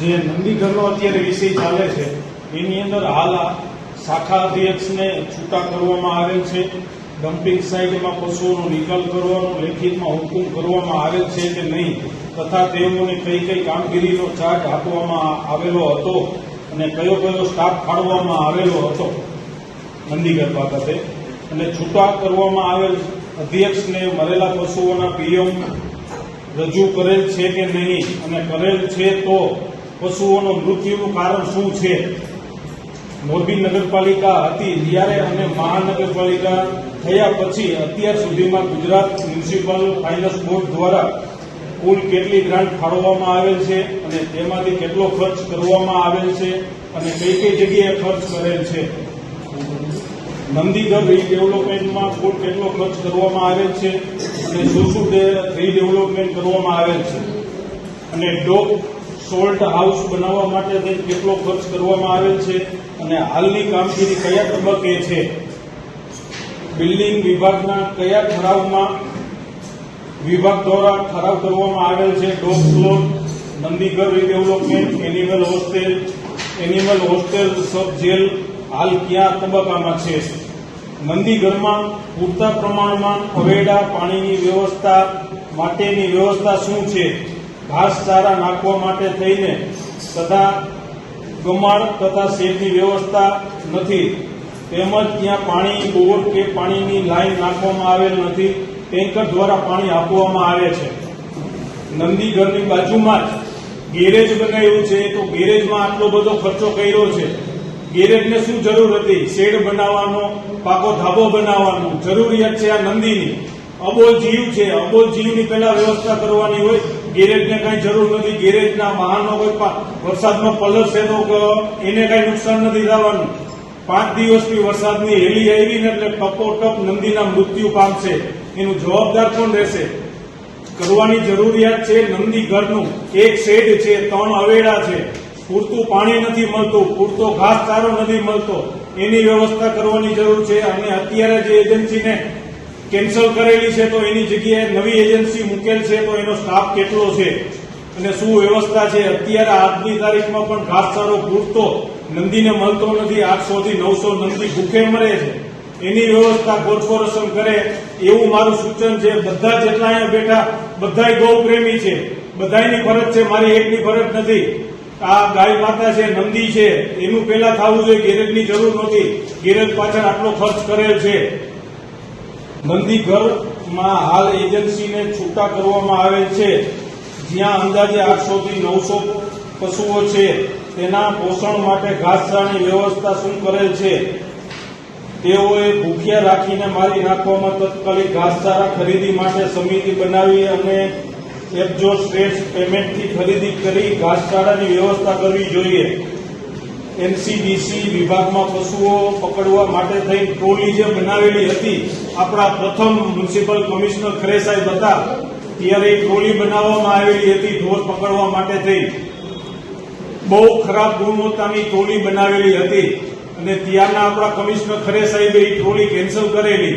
જે નંદીઘરનો અત્યારે વિષય ચાલે છે એની અંદર હાલ શાખા અધ્યક્ષને છૂટા કરવામાં આવેલ છે. ડમ્પિંગ સાઇટમાં પશુઓનો નિકાલ કરવાનો લેખિતમાં હુકમ કરવામાં આવેલ છે કે નહીં, તથા તેઓને કઈ કઈ કામગીરીનો ચાર્જ આપવામાં આવેલો હતો અને કયો કયો સ્ટાફ ફાળવવામાં આવેલો હતો નંદીઘર બાબતે, અને છૂટા કરવામાં આવેલ અધ્યક્ષને મરેલા પશુઓના પીએમ રજૂ કરેલ છે કે નહીં, અને કરેલ છે તો પશુઓનો મૃત્યુનું કારણ શું છે. મોરબી નગરપાલિકા હતી ત્યારે અને મહાનગરપાલિકા થયા પછી અત્યાર સુધીમાં ગુજરાત મ્યુનિસિપલ ફાઇનાન્સ બોર્ડ દ્વારા કુલ કેટલી ગ્રાન્ટ ફાળવવામાં આવેલ છે અને તેમાંથી કેટલો ખર્ચ કરવામાં આવેલ છે અને કઈ કઈ જગ્યાએ ખર્ચ કરેલ છે. નંદીઘર રીડેવલપમેન્ટમાં કુલ કેટલો ખર્ચ કરવામાં આવેલ છે અને શું શું રીડેવલપમેન્ટ કરવામાં આવેલ છે, અને ડોગ સોલ્ટ હાઉસ બનાવવા માટે કેટલો ખર્ચ કરવામાં આવેલ છે અને હાલની કામગીરી કયા તબક્કે છે. બિલ્ડિંગ વિભાગના કયા ઠરાવમાં વિભાગ દ્વારા ઠરાવ કરવામાં આવેલ છે. ડોગ સ્લોટ, નંદીઘર redevelopment, animal hostel, sub jail હાલ કયા તબક્કામાં છે. નંદીઘરમાં પૂરતા પ્રમાણમાં અવેડા પાણીની વ્યવસ્થા માટેની વ્યવસ્થા શું છે. ઘાસચારા નાખવા માટે થઈને તથા ગમાડ તથા શેડની વ્યવસ્થા નથી, તેમજ ત્યાં પાણી બોર કે પાણીની લાઈન નાખવામાં આવેલ નથી, ટેન્કર દ્વારા પાણી આપવામાં આવે છે. નંદીઘરની બાજુમાં જ ગેરેજ બનાવ્યું છે, તો ગેરેજમાં આટલો બધો ખર્ચો કર્યો છે. ગેરેજને શું જરૂર હતી? શેડ બનાવવાનો, પાકો ધાબો બનાવવાનો જરૂરિયાત છે આ નંદીની. અબોલ જીવ છે, અબોલ જીવની પહેલા વ્યવસ્થા કરવાની હોય. ગેરેજને કઈ જરૂર નથી. ગેરેજના વાહનો કોઈ વરસાદમાં પલળશે તો એને કઈ નુકસાન નથી થવાનું. 5 દિવસની વરસાદની હેલી આવી ને એટલે ટપોટપ નંદીના મૃત્યુ પામશે. એનું જવાબદાર કોણ રહેશે? કરવાની જરૂરિયાત છે નંદીઘરનું. એક શેડ છે, 3 અવેડા છે, પૂરતું પાણી નથી મળતું, પૂરતો ઘાસચારો નથી મળતો, એની વ્યવસ્થા કરવાની જરૂર છે. અને અત્યારે જે એજન્સીને કેન્સલ કરેલી છે તો એની જગ્યાએ નવી એજન્સી મૂકેલ છે, તો એનો સ્ટાફ કેટલો છે અને શું વ્યવસ્થા છે. અત્યારે આજની તારીખમાં પણ ઘાસચારો પૂરતો નંદીને મળતો નથી. 800 થી 900 નંદી ભૂખે મરે છે. એની વ્યવસ્થા કોર્પોરેશન કરે એવું મારું સૂચન છે. બધા જેટલા અહીંયા બેઠા બધા ગૌ પ્રેમી છે, બધાની ફરજ છે, મારી એકની ફરજ નથી. આ ગાય માતા છે, નંદી છે, એનું પેલા થવું જોઈએ. ગેરેજની જરૂર નથી. ગેરેજ પાછળ આટલો ખર્ચ કરેલ છે. નંદીઘરમાં હાલ એજન્સીને છૂટા કરવામાં આવેલ છે, જ્યાં અંદાજે 800 થી 900 પશુઓ છે. તેના પોષણ માટે ઘાસચારાની વ્યવસ્થા શું કરેલ છે. તેઓએ ભૂખ્યા રાખીને મારી નાખવામાં તત્કાલિક ઘાસચારા ખરીદી માટે સમિતિ બનાવી અને એબજો સ્ટ્રેટ પેમેન્ટથી ખરીદી કરી ઘાસચારાની વ્યવસ્થા કરવી જોઈએ. એનસીડીસી વિભાગમાં પશુઓ પકડવા માટે થઈ ટ્રોલી જે બનાવેલી હતી, આપણા પ્રથમ મ્યુનિસિપલ કમિશનર ખરે સાહેબ હતા ત્યારે ટ્રોલી બનાવવામાં આવેલી હતી ઢોર પકડવા માટે થઈ. બહુ ખરાબ ગુણવત્તાની ટ્રોલી બનાવેલી હતી અને ત્યારના આપણા કમિશનર ખરે સાહેબે એ ટ્રોલી કેન્સલ કરેલી.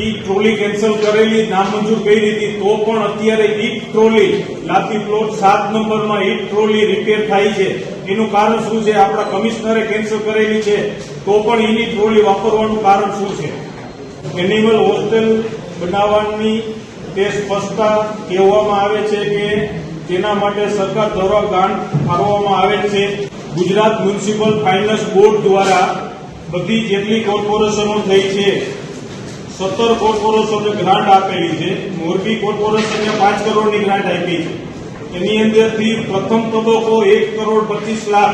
એ ટ્રોલી કેન્સલ કરેલી, નામંજૂર કરી હતી, તો પણ અત્યારે ઈ ટ્રોલી લાતી પ્લોટ 7 નંબરમાં ઈ ટ્રોલી રિપેર થાય છે. એનું કારણ શું છે? આપણા કમિશનરે કેન્સલ કરેલી છે તો પણ એની ટ્રોલી વાપરવાનું કારણ શું છે? એનિમલ હોસ્ટેલ બનાવવાની તે સ્પષ્ટતા કહેવામાં આવે છે કે તેના માટે સરકાર દ્વારા ગ્રાન્ટ ફાળવવામાં આવેલ છે. ગુજરાત મ્યુનિસિપલ ફાઇનાન્સ બોર્ડ દ્વારા બધી જેટલી કોર્પોરેશનો થઈ છે 17 કોર્પોરેશનને ગ્રાન્ટ આપેલી છે. મોરબી કોર્પોરેશનને 5 કરોડની ગ્રાન્ટ આપી છે. એની અંદરથી પ્રથમ તબક્કો 1,25,00,000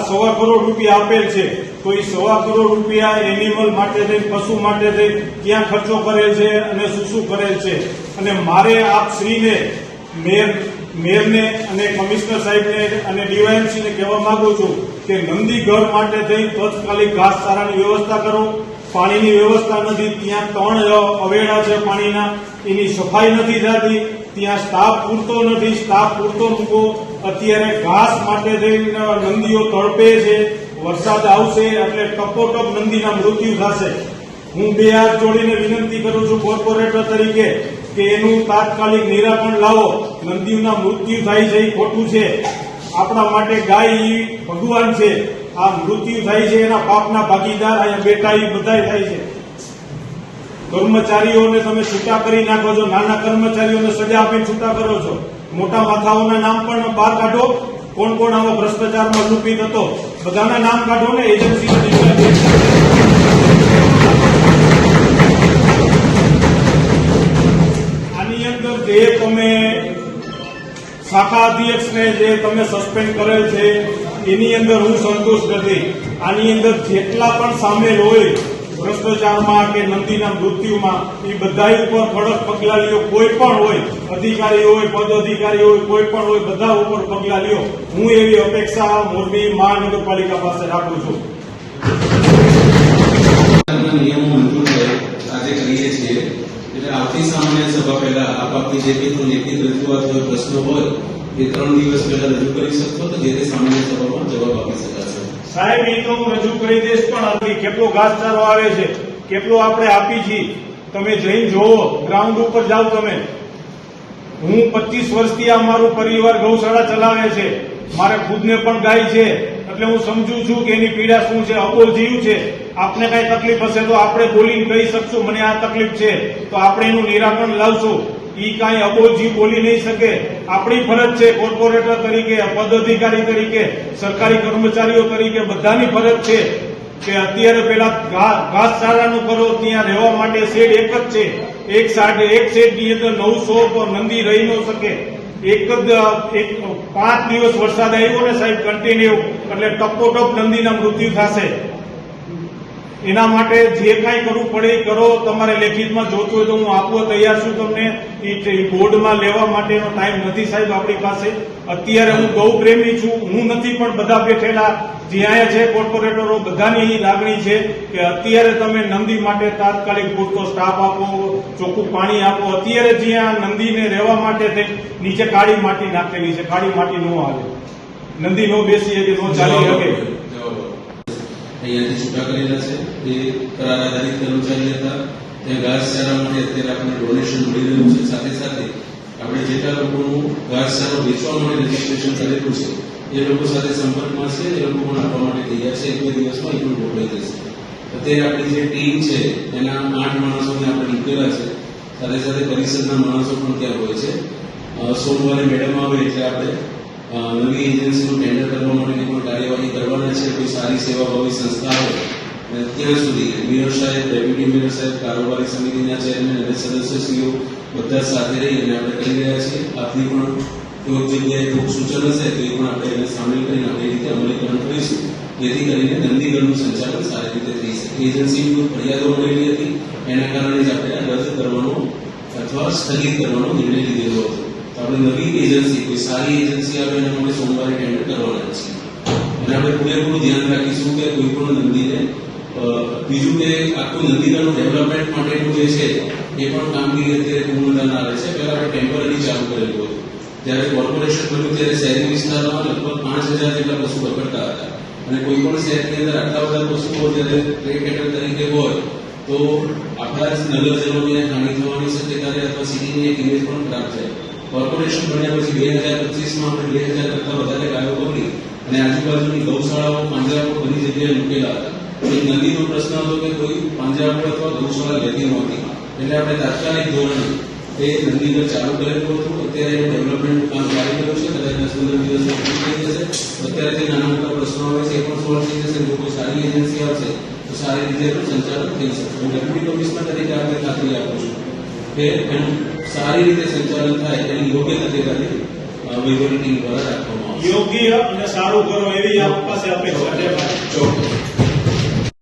સવા કરોડ રૂપિયા આપેલ છે. તો એ 1.25 કરોડ રૂપિયા એનિમલ માટે થઈ, પશુ માટે થઈ ક્યાં ખર્ચો કરેલ છે અને શું કરેલ છે. અને મારે આપ શ્રીને મેયરને અને કમિશનર સાહેબને અને ડીવાયએમસીને કહેવા માંગુ છું કે નંદીઘર માટે થઈ તાત્કાલિક ઘાસચારાની વ્યવસ્થા કરો. પાણીની વ્યવસ્થા નથી, ત્યાં 3 અવેડા છે પાણીના, એની સફાઈ નથી થતી, ત્યાં સ્ટાફ પૂરતો નથી, સ્ટાફ પૂરતો મૂકો. અત્યારે ઘાસ માટે થઈને નંદીઓ તડપે છે. વરસાદ આવશે એટલે ટપોટપ નંદીના મૃત્યુ થશે. હું 2 હાથ જોડીને વિનંતી કરું છું કોર્પોરેટર તરીકે કે એનું તાત્કાલિક નિરાકરણ લાવો. નંદીઓના મૃત્યુ થાય છે એ ખોટું છે. આપણા માટે ગાય ઈ ભગવાન છે. આ મૃત્યુ થાય છે એના પાપના ભાગીદાર અહીંયા બેઠા ઈ બધાય થાય છે. કર્મચારીઓને તમે છૂટા કરી નાખો છો, નાના કર્મચારીઓને સજા આપીને છૂટા કરો છો. મોટા માથાઓના નામ પણ બહાર કાઢો. કોણ કોણ આવો ભ્રષ્ટાચારમાં લુપિત હતો બધાના નામ કાઢો ને. એજન્સી આની અંદર જે તમે શાખા અધ્યક્ષને જે તમે સસ્પેન્ડ કરેલ છે એની અંદર હું સંતુષ્ટ નથી. આની અંદર જેટલા પણ સામેલ હોય ભ્રષ્ટાચારમાં કે નંદીના મૃત્યુમાં એ બધા ઉપર કડક પગલાં લ્યો. કોઈ પણ હોય, અધિકારી હોય, પદ અધિકારી હોય, કોઈ પણ હોય, બધા ઉપર પગલાં લ્યો. હું એવી અપેક્ષા મોરબી મહાનગરપાલિકા પાસે રાખું છું. નિયમો મંજૂર આજે કરીએ છીએ એટલે આવતી સામાન્ય સભા પહેલા આપ આપની જે કંઈ લેખિત રજૂઆત હોય, પ્રશ્નો હોય એ 3 દિવસ પહેલા રજૂ કરી શકશો તો જે તે સામાન્ય સભામાં જવાબ આપી શકાશે. સાહેબ એ તો હું રજૂ કરી દઈશ, પણ કેટલો ઘાસચારો આવે છે, કેટલો આપણે આપી છીએ તમે જઈને જોવો. ગ્રાઉન્ડ ઉપર જાઓ તમે. હું 25 વર્ષથી આ મારું પરિવાર ગૌશાળા ચલાવે છે. મારે ખુદને પણ ગાય છે એટલે હું સમજુ છું કે એની પીડા શું છે. અબોલ જીવ છે. આપને કઈ તકલીફ હશે તો આપણે બોલીને કહી શકશું મને આ તકલીફ છે તો આપણે એનું નિરાકરણ લાવશું. ઈ કાંઈ અબોલ જીવ બોલી નહીં શકે. આપણી ફરજ છે કોર્પોરેટર તરીકે, પદ અધિકારી તરીકે, સરકારી કર્મચારીઓ તરીકે બધાની ફરજ છે કે અત્યારે પેલા ઘાસચારાનું કરો. ત્યાં રહેવા માટે શેડ એક જ છે. એક શેડની અંદર 900 નંદી રહી ન શકે. એક 5 દિવસ વરસાદ આવ્યો ને સાહેબ કન્ટિન્યુ એટલે ટપોટપ નંદીના મૃત્યુ થશે. એના માટે જે કાંઈ કરવું પડે એ કરો. તમારે લેખિતમાં જોતું હોય તો હું આપવા તૈયાર છું તમને. એ બોર્ડમાં લેવા માટેનો ટાઈમ નથી સાહેબ આપણી પાસે. અત્યારે હું ગૌ પ્રેમી છું, હું નથી પણ બધા બેઠેલા જે અહીંયા છે કોર્પોરેટરો બધાની એ લાગણી છે કે અત્યારે તમે નંદી માટે તાત્કાલિક પૂરતો સ્ટાફ આપો, ચોખ્ખું પાણી આપો. અત્યારે જ્યાં નંદીને રહેવા માટે નીચે કાળી માટી નાખેલી છે. કાળી માટી ન આવે, નંદી નો બેસી શકે, નો ચાલી શકે. અહીંયાથી છૂટા કરેલા છે એ કરાર આધારિત કર્મચારી હતા. ત્યાં ઘાસચારા માટે અત્યારે આપણે ડોનેશન મળી રહ્યું છે. સાથે સાથે આપણે જેટલા લોકોનું ઘાસચારો વેચવા માટે રજીસ્ટ્રેશન કરેલું છે એ લોકો સાથે સંપર્કમાં છે. એ લોકો પણ આપવા માટે તૈયાર છે. 1-2 દિવસમાં એ પણ ગોઠવાઈ જશે. અત્યારે આપણી જે ટીમ છે એના 8 માણસોને આપણે નીકળેલા છે. સાથે સાથે પરિષદના માણસો પણ ત્યાં હોય છે. સોમવારે મેડમ આવે એટલે આપણે નવી એજન્સીનું ટેન્ડર કરવા માટેની પણ કાર્યવાહી કરવાના છે. કોઈ સારી સેવાભાવી સંસ્થા હોય ત્યાં સુધી મેયર સાહેબ, ડેપ્યુટી મેયર સાહેબ, કારોબારી સમિતિના ચેરમેન અને સદસ્યશ્રીઓ બધા સાથે રહી અને આપણે કરી રહ્યા છીએ. આપની પણ કોઈ જગ્યાએ કોઈ સૂચન હશે તો એ પણ આપણે એને સામેલ કરીને આપણે રીતે અમલીકરણ કરીશું જેથી કરીને નંદીગઢનું સંચાલન સારી રીતે થઈ શકે. એજન્સીની ફરિયાદો મળેલી હતી એના કારણે જ આપણે રદ કરવાનો અથવા સ્થગિત કરવાનો નિર્ણય લીધેલો હતો. તો આપણે નવી એજન્સી, કોઈ સારી એજન્સી આવે એના માટે સોમવારે ટેન્ડર કરવાના છીએ અને આપણે પૂરેપૂરું ધ્યાન રાખીશું કે કોઈ પણ નંદીને બીજું કે આખું નંદીગઢનું ડેવલપમેન્ટ માટેનું જે છે એ પણ કામગીરી અત્યારે પૂર્ણતા આવે છે. પહેલા આપણે ટેમ્પરરી ચાલુ કરેલું હતું. જ્યારે કોર્પોરેશન બન્યું ત્યારે શહેરી વિસ્તારમાં લગભગ 5000 જેટલા પશુ પકડતા હતા અને કોઈ પણ શહેરની અંદર આટલા બધા પશુઓ જ્યારે પ્લે કેટર તરીકે હોય તો આપણા જ નગરજનોને હાનિ થવાની શક્યતા રહે અથવા સિટીની એક ઇમેજ પણ ખરાબ છે. કોર્પોરેશન બન્યા પછી 2025માં આપણે 2000 કરતા વધારે ગાયો પકડી અને આજુબાજુની ગૌશાળાઓ, પાંજરાઓ બધી જગ્યાએ મૂકેલા હતા. એક નદીનો પ્રશ્ન હતો કે કોઈ પાંજરાઓ અથવા ગૌશાળા લેતી નહોતી એટલે આપણે તાત્કાલિક ધોરણે એ નંદીગઢ ચાલુ કરેલું હતું. અત્યારે એનું ડેવલપમેન્ટ કામ ચાલી રહ્યું છે. કદાચ 10-15 દિવસમાં પૂરું થઈ જશે. અત્યારે જે નાના મોટા પ્રશ્નો આવે છે એ પણ સોલ્વ થઈ જશે. જો કોઈ સારી એજન્સી આવશે તો સારી રીતે એનું સંચાલન થઈ શકશે. હું ડેપ્યુટી કમિશનર તરીકે આપણે ખાતરી આપું છું કે એનું સારી રીતે સંચાલન થાય એની યોગ્ય તકેદારી વહીવટી ટીમ દ્વારા રાખવામાં આવશે. યોગ્ય અને સારું કરો એવી આપ પાસે અપેક્ષા છે. ચોક્કસ.